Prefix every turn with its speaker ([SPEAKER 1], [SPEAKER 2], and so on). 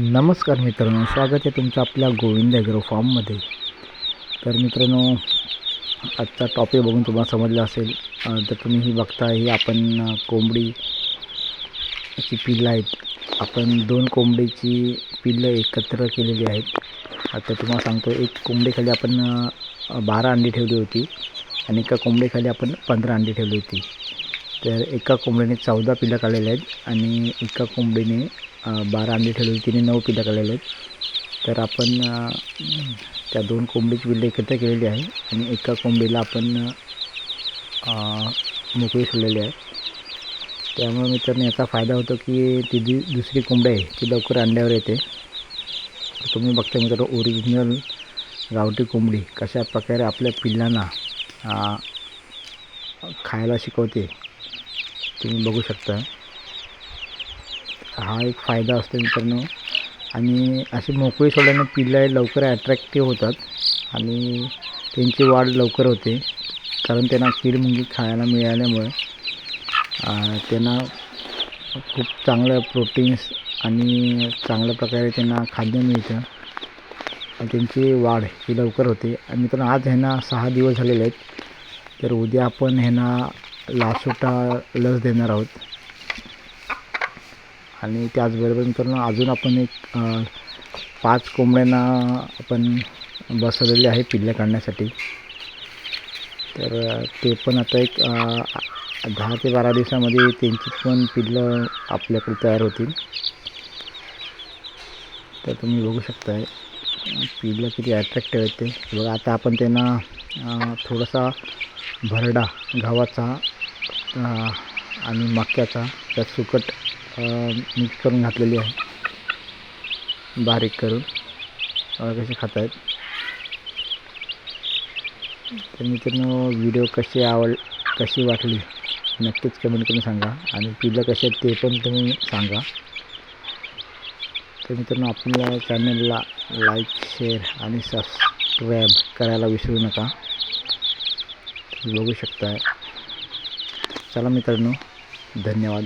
[SPEAKER 1] नमस्कार मित्रांनो, स्वागत आहे तुमचं आपल्या गोविंद ॲग्रो फार्ममध्ये. तर मित्रांनो, आजचा टॉपिक बघून तुम्हाला समजलं असेल. तर तुम्ही ही बघता ही आपण कोंबडीची पिल्लं आहेत. आपण 2 कोंबडीची पिल्लं एकत्र केलेली आहेत. आता तुम्हाला सांगतो, एक कोंबडीखाली आपण 12 अंडी ठेवली होती आणि एका कोंबडीखाली आपण 15 अंडी ठेवली होती. तर एका कोंबडीने 14 पिल्लं काढलेली आहेत आणि एका कोंबडीने 12 अंडी ठेवली होती, तिने 9 पिल्लं काढलेली आहेत. तर आपण त्या 2 कोंबडीची पिल्लं एकत्र केलेली आहे आणि एका कोंबडीला आपण मोकळी सोडलेली आहे. त्यामुळे मित्रांनो, याचा फायदा होतो की ती दुसरी कोंबडी आहे ती लवकर अंड्यावर येते. तुम्ही बघता मित्रांनो, ओरिजिनल गावठी कोंबडी कशा प्रकारे आपल्या पिल्लांना खायला शिकवते, तुम्ही बघू शकता. हा एक फायदा असतो मित्रांनो. आणि अशी मोकळी सोडल्याने पिल्लं लवकर अट्रॅक्टिव्ह होतात आणि त्यांची वाढ लवकर होते, कारण त्यांना कीड मुंगी खायला मिळाल्यामुळे त्यांना खूप चांगलं प्रोटीन्स आणि चांगल्या प्रकारे त्यांना खाद्य मिळतं आणि त्यांची वाढ ही लवकर होते. आणि मित्रांनो, आज ह्यांना 6 दिवस झालेले आहेत. तर उद्या आपण ह्यांना लासोटा लस देणार आहोत. आणि त्याचबरोबर मित्रांनो, अजून आपण एक 5 कोंबड्यांना आपण बसवलेले आहे पिल्लं काढण्यासाठी. तर ते पण आता एक 10 ते 12 दिवसामध्ये त्यांची पण पिल्लं आपल्याकडे तयार होतील. तर तुम्ही बघू शकता पिल्लं किती अट्रॅक्टिव्ह आहेत ते. बघा, आता आपण त्यांना थोडासा भरडा गव्हाचा आणि मक्याचा त्यात सुकट मिक्स करून घातलेली आहे, बारीक करून. कसे खात आहेत. तर मित्रांनो, व्हिडिओ कशी वाटली नक्कीच कमेंट करून सांगा आणि पिल्लं कसे आहेत ते पण तुम्ही सांगा. तर मित्रांनो, आपल्या चॅनलला लाईक, शेअर आणि सबस्क्राईब करायला विसरू नका. तुम्ही बघू शकता. चला मित्रांनो, धन्यवाद.